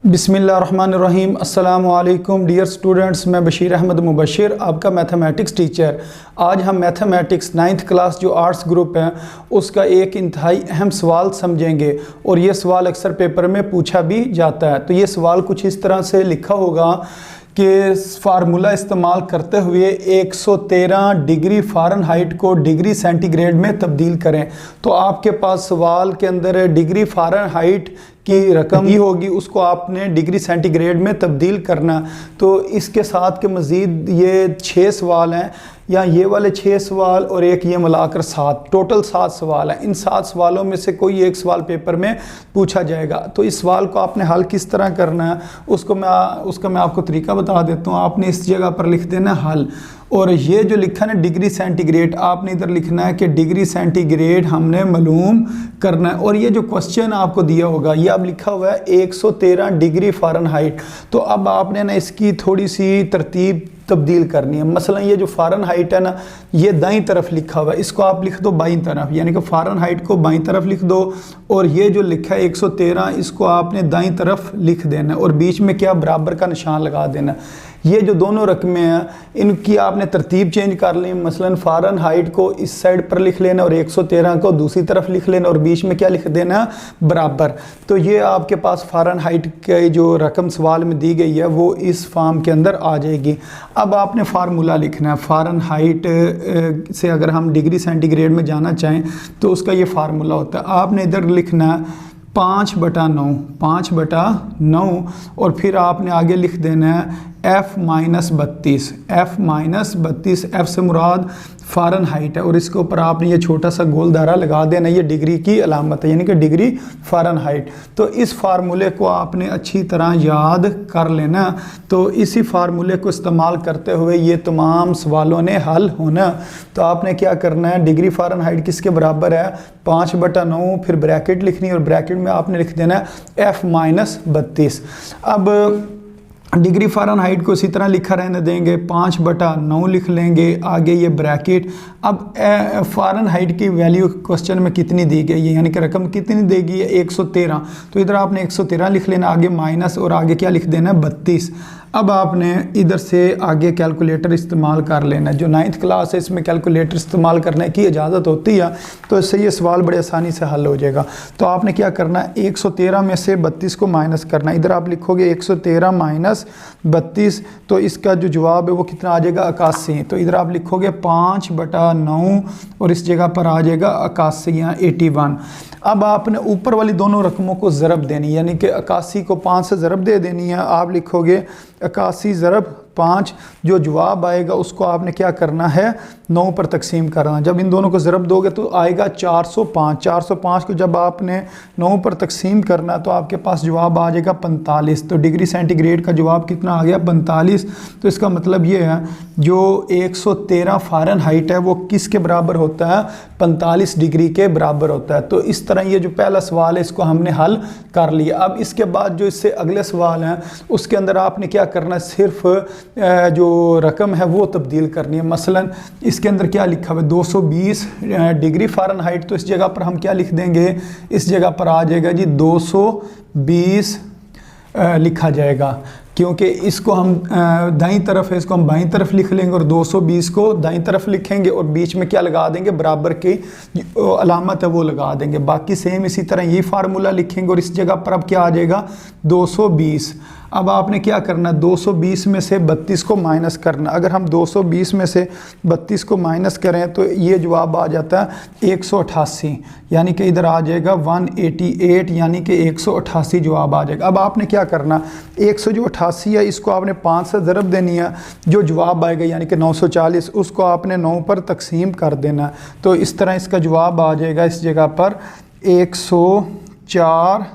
बिस्मिल्लाहिर्रहमानिर्रहीम। अस्सलामु अलैकुम डियर स्टूडेंट्स, मैं बशीर अहमद मुबशिर, आपका मैथमेटिक्स टीचर। आज हम मैथमेटिक्स 9th क्लास जो आर्ट्स ग्रुप है उसका एक इंतहाई अहम सवाल समझेंगे और ये सवाल अक्सर पेपर में पूछा भी जाता है। तो ये सवाल कुछ इस तरह से लिखा होगा कि फार्मूला इस्तेमाल करते हुए 113 डिग्री फ़ारेनहाइट को डिग्री सेंटीग्रेड में तब्दील करें। तो आपके पास सवाल के अंदर डिग्री फ़ारेनहाइट की रकम ही होगी, उसको आपने डिग्री सेंटीग्रेड में तब्दील करना। तो इसके साथ के मज़ीद ये 6 सवाल हैं, या ये वाले 6 सवाल और एक ये मिलाकर 7, टोटल 7 सवाल हैं। इन 7 सवालों में से कोई एक सवाल पेपर में पूछा जाएगा। तो इस सवाल को आपने हल किस तरह करना है उसका मैं आपको तरीका बता देता हूँ। आपने इस जगह पर लिख देना हल, और ये जो लिखा है ना डिग्री सेंटीग्रेड, आपने इधर लिखना है कि डिग्री सेंटीग्रेड हमने मालूम करना है। और ये जो क्वेश्चन आपको दिया होगा ये अब लिखा हुआ है 113 डिग्री फ़ारेनहाइट। तो अब आपने ना इसकी थोड़ी सी तरतीब तब्दील करनी है। मसलन ये जो फ़ारेनहाइट है ना, ये दाईं तरफ लिखा हुआ है, इसको आप लिख दो बाईं तरफ, यानी कि फ़ारेनहाइट को बाईं तरफ लिख दो। और ये जो लिखा है 113, इसको आपने दाईं तरफ लिख देना और बीच में क्या बराबर का निशान लगा देना। ये जो दोनों रकमें हैं इनकी आपने तरतीब चेंज कर ली। मसलन फ़ारेनहाइट को इस साइड पर लिख लेना और 113 को दूसरी तरफ लिख लेना और बीच में क्या लिख देना, बराबर। तो ये आपके पास फ़ारेनहाइट की जो रकम सवाल में दी गई है वो इस फॉर्म के अंदर आ जाएगी। अब आपने फार्मूला लिखना है। फ़ारेनहाइट से अगर हम डिग्री सेंटीग्रेड में जाना चाहें तो उसका ये फार्मूला होता है। आपने इधर लिखना है 5/9 और फिर आपने आगे लिख देना है F-32। F से मुराद फ़ारेनहाइट है और इसके ऊपर आपने ये छोटा सा गोल दायरा लगा देना, ये डिग्री की अलामत है, यानी कि डिग्री फ़ारेनहाइट। तो इस फार्मूले को आपने अच्छी तरह याद कर लेना। तो इसी फार्मूले को इस्तेमाल करते हुए ये तमाम सवालों ने हल होना। तो आपने क्या करना है, डिग्री फ़ारेनहाइट किसके बराबर है, 5/9, फिर ब्रैकेट लिखनी है और ब्रैकेट में आपने लिख देना है F-32। अब डिग्री फ़ारेनहाइट को इसी तरह लिखा रहने देंगे, 5/9 लिख लेंगे, आगे ये ब्रैकेट। अब फ़ारेनहाइट की वैल्यू क्वेश्चन में कितनी दी गई है, यानी कि रकम कितनी देगी है, 113। तो इधर आपने 113 लिख लेना, आगे माइनस और आगे क्या लिख देना, 32। अब आपने इधर से आगे कैलकुलेटर इस्तेमाल कर लेना। जो 9th क्लास है इसमें कैलकुलेटर इस्तेमाल करने की इजाज़त होती है, तो इससे ये सवाल बड़े आसानी से हल हो जाएगा। तो आपने क्या करना है, 113 में से 32 को माइनस करना है। इधर आप लिखोगे 113 माइनस 32, तो इसका जो जवाब है वो कितना आ जाएगा, 81। तो इधर आप लिखोगे 5/9 और इस जगह पर आ जाएगा 81 या 81। अब आपने ऊपर वाली दोनों रकमों को ज़रब देनी, यानी कि 81 को 5 से ज़रब दे देनी है। आप लिखोगे 81 ज़रब 5, जो जवाब आएगा उसको आपने क्या करना है, 9 पर तकसीम करना। जब इन दोनों को ज़रब दोगे तो आएगा 405। 405 को जब आपने 9 पर तकसीम करना तो आपके पास जवाब आ जाएगा 45। तो डिग्री सेंटीग्रेड का जवाब कितना आ गया, 45। तो इसका मतलब ये है जो 113 फ़ारेनहाइट है वो किसके बराबर होता है, 45 डिग्री के बराबर होता है। तो इस तरह ये जो पहला सवाल है इसको हमने हल कर लिया। अब इसके बाद जो इससे अगले सवाल हैं उसके अंदर आपने क्या करना है, सिर्फ जो रकम है वो तब्दील करनी है। मसलन इसके अंदर क्या लिखा हुआ है, 220 डिग्री फ़ारेनहाइट। तो इस जगह पर हम क्या लिख देंगे, इस जगह पर आ जाएगा जी 220 लिखा जाएगा, क्योंकि इसको हम दाईं तरफ है, इसको हम बाईं तरफ लिख लेंगे और 220 को दाईं तरफ लिखेंगे और बीच में क्या लगा देंगे, बराबर की अलामत है वो लगा देंगे। बाकी सेम इसी तरह यही फार्मूला लिखेंगे और इस जगह पर अब क्या आ जाएगा, 220। अब आपने क्या करना, 220 में से 32 को माइनस करना। अगर हम 220 में से 32 को माइनस करें तो ये जवाब आ जाता है 188, यानी कि इधर आ जाएगा 188, यानी कि 188 जवाब आ जाएगा। अब आपने क्या करना, 188 है इसको आपने 5 से ज़रब देनी है, जो जवाब आएगा यानी कि 940, उसको आपने 9 पर तकसीम कर देना। तो इस तरह इसका जवाब आ जाएगा इस जगह पर 104,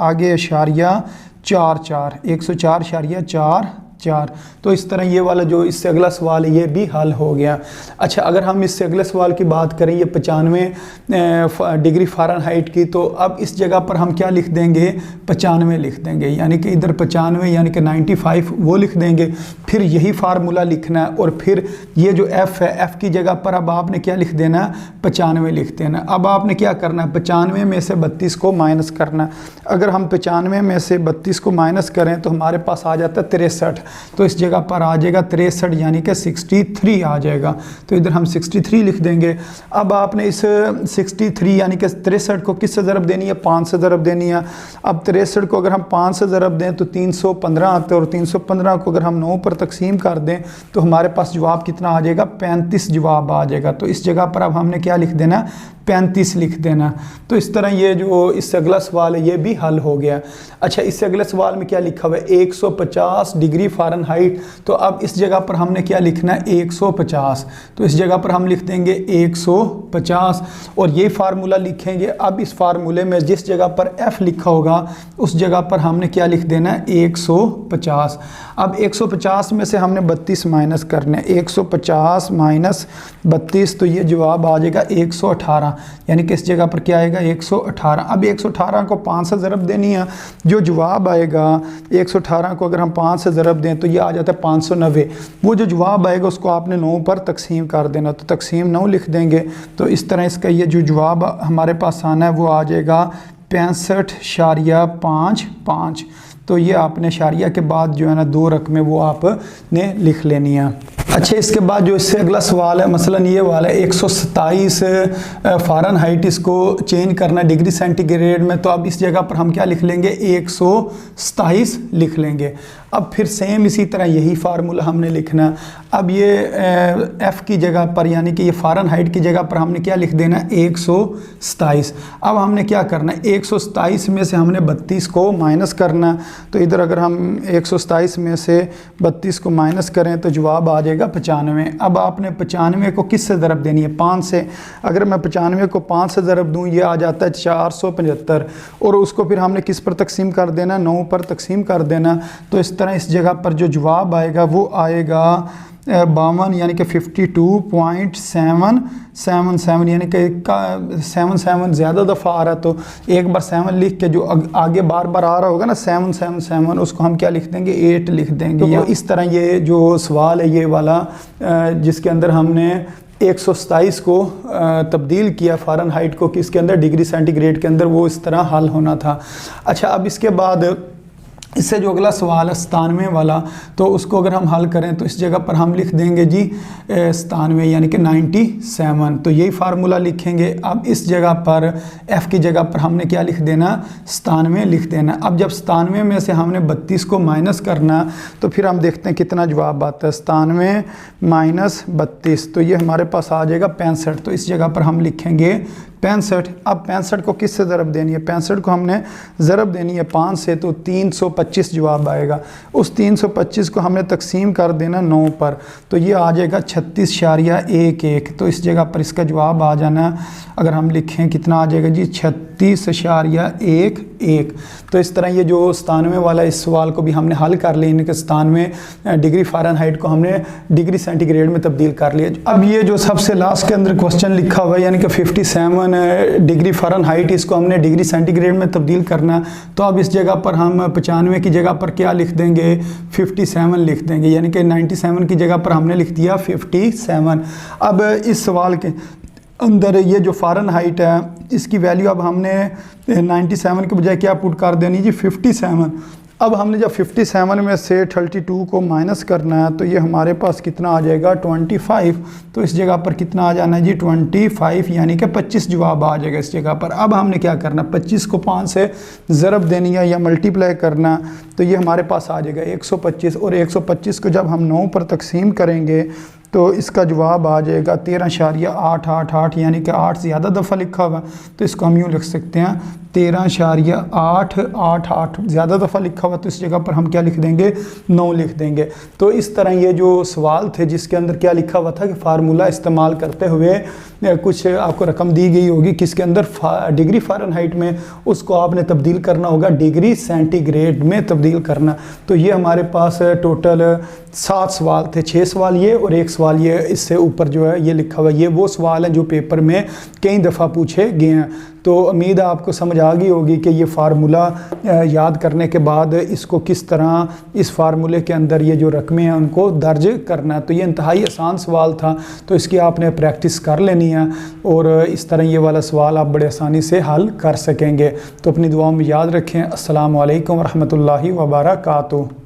आगे इशारिया 44, 104.44 4। तो इस तरह ये वाला जो इससे अगला सवाल है ये भी हल हो गया। अच्छा, अगर हम इससे अगले सवाल की बात करें, ये 95 डिग्री फ़ारेनहाइट की, तो अब इस जगह पर हम क्या लिख देंगे, 95 लिख देंगे, यानी कि इधर 95 यानी कि 95 वो लिख देंगे। फिर यही फार्मूला लिखना है और फिर ये जो f है, f की जगह पर अब आपने क्या लिख देना है, 95 लिख देना। अब आपने क्या करना है, 95 में से 32 को माइनस करना है। अगर हम 95 में से 32 को माइनस करें तो हमारे पास आ जाता है 63। तो इस जगह पर आ जाएगा 63 यानी कि 63 आ जाएगा। तो इधर हम 63 लिख देंगे। अब आपने इस 63 यानी कि 63 को किससे ज़रब देनी है, 5 से ज़रब देनी है। अब 63 को अगर हम 5 से ज़रब दें तो 315 आते हैं, और 315 को अगर हम 9 पर तकसीम कर दें तो हमारे पास जवाब कितना आ जाएगा, 35 जवाब आ जाएगा। तो इस जगह पर अब हमने क्या लिख देना, 35 लिख देना। तो इस तरह ये जो इससे अगला सवाल है ये भी हल हो गया। अच्छा, इससे अगले सवाल में क्या लिखा हुआ है, 150 डिग्री फ़ारेनहाइट। तो अब इस जगह पर हमने क्या लिखना है, 150। तो इस जगह पर हम लिख देंगे 150 और ये फार्मूला लिखेंगे। अब इस फार्मूले में जिस जगह पर f लिखा होगा उस जगह पर हमने क्या लिख देना है, 150। अब 150 में से हमने 32 माइनस करना है, 150 माइनस 32, तो ये जवाब आ जाएगा 118, यानी कि इस जगह पर क्या आएगा, 118। अब 118 को 5 से ज़रब देनी है, जो जवाब आएगा 118 को अगर हम 5 से ज़रब दें तो ये आ जाता है 590। वो जो जवाब आएगा उसको आपने 9 पर तकसीम कर देना, तो तकसीम 9 लिख देंगे। तो इस तरह इसका ये जो जवाब हमारे पास आना है वो आ जाएगा 65.55। तो ये आपने शारिया के बाद जो है ना 2 रकमें वो आपने लिख लेनी है। अच्छा, इसके बाद जो इससे अगला सवाल है, मसलन ये वाला 127 फ़ारेनहाइट, इसको चेंज करना डिग्री सेंटीग्रेड में। तो अब इस जगह पर हम क्या लिख लेंगे, 127 लिख लेंगे। अब फिर सेम इसी तरह यही फार्मूला हमने लिखना। अब ये f की जगह पर यानी कि ये फ़ारेनहाइट की जगह पर हमने क्या लिख देना, 127। अब हमने क्या करना है, 127 में से हमने 32 को माइनस करना। तो इधर अगर हम 127 में से 32 को माइनस करें तो जवाब आ जाएगा 95। अब आपने 95 को किस से ज़रब देनी है, 5 से। अगर मैं 95 को 5 से ज़रब दूँ ये आ जाता है 475, और उसको फिर हमने किस पर तकसीम कर देना, 9 पर तकसीम कर देना। तो इस तरह इस जगह पर जो जवाब आएगा वो आएगा 52 यानी कि 52.777, यानी कि 77 ज़्यादा दफ़ा आ रहा है। तो एक बार 7 लिख के जो आगे बार बार आ रहा होगा ना 777, उसको हम क्या लिख देंगे, 8 लिख देंगे। तो इस तरह ये जो सवाल है ये वाला जिसके अंदर हमने 127 को तब्दील किया फ़ारेनहाइट को किसके अंदर, डिग्री सेंटीग्रेड के अंदर, वो इस तरह हल होना था। अच्छा, अब इसके बाद इससे जो अगला सवाल है 97 वाला, तो उसको अगर हम हल करें तो इस जगह पर हम लिख देंगे जी 97 यानी कि 97। तो यही फार्मूला लिखेंगे। अब इस जगह पर f की जगह पर हमने क्या लिख देना, 97 लिख देना। अब जब 97 में से हमने 32 को माइनस करना तो फिर हम देखते हैं कितना जवाब आता है, 97 माइनस 32, तो ये हमारे पास आ जाएगा 65। तो इस जगह पर हम लिखेंगे 65। अब 65 को किस से ज़रब देनी है, 65 को हमने ज़रब देनी है 5 से, तो 325 जवाब आएगा। उस 325 को हमने तकसीम कर देना 9 पर, तो ये आ जाएगा 36.11। तो इस जगह पर इसका जवाब आ जाना, अगर हम लिखें कितना आ जाएगा जी, 36.11। तो इस तरह ये जो 97 वाला इस सवाल को भी हमने हल कर लिया, यानी कि 97 डिग्री फ़ारेनहाइट को हमने डिग्री सेंटीग्रेड में तब्दील कर लिया। अब ये जो सबसे लास्ट के अंदर क्वेश्चन लिखा हुआ है यानी कि 57 डिग्री फ़ारेनहाइट, इसको हमने डिग्री सेंटीग्रेड में तब्दील करना। तो अब इस जगह पर हम 95 की जगह पर क्या लिख देंगे, 57 लिख देंगे, यानी कि 97 की जगह पर हमने लिख दिया 57। अब इस सवाल के अंदर ये जो फ़ारेनहाइट है इसकी वैल्यू अब हमने 97 के बजाय क्या पुट कर देनी जी, 57। अब हमने जब 57 में से 32 को माइनस करना है तो ये हमारे पास कितना आ जाएगा, 25। तो इस जगह पर कितना आ जाना है जी, 25, यानी कि 25 जवाब आ जाएगा इस जगह पर। अब हमने क्या करना, 25 को 5 से ज़रब देनी है या मल्टीप्लाई करना, तो ये हमारे पास आ जाएगा 125। और 125 को जब हम 9 पर तकसीम करेंगे तो इसका जवाब आ जाएगा 13.888, यानी कि 8 ज़्यादा दफ़ा लिखा हुआ, तो इसको हम यूँ लिख सकते हैं 13.888 ज़्यादा दफ़ा लिखा हुआ, तो इस जगह पर हम क्या लिख देंगे, 9 लिख देंगे। तो इस तरह ये जो सवाल थे जिसके अंदर क्या लिखा हुआ था कि फार्मूला इस्तेमाल करते हुए कुछ आपको रकम दी गई होगी किसके अंदर, डिग्री फ़ारेनहाइट में, उसको आपने तब्दील करना होगा डिग्री सेंटीग्रेड में तब्दील करना। तो ये हमारे पास टोटल 7 सवाल थे, 6 सवाल ये और 1 सवाल ये इससे ऊपर जो है ये लिखा हुआ है। ये वो सवाल हैं जो पेपर में कई दफ़ा पूछे गए हैं। तो उम्मीद है आपको समझ आ गई होगी कि ये फार्मूला याद करने के बाद इसको किस तरह इस फार्मूले के अंदर ये जो रकमें हैं उनको दर्ज करना है। तो ये इंतहाई आसान सवाल था, तो इसकी आपने प्रैक्टिस कर लेनी है और इस तरह ये वाला सवाल आप बड़े आसानी से हल कर सकेंगे। तो अपनी दुआओं में याद रखें। अस्सलामु अलैकुम वरहमतुल्लाहि वबरकातुहू।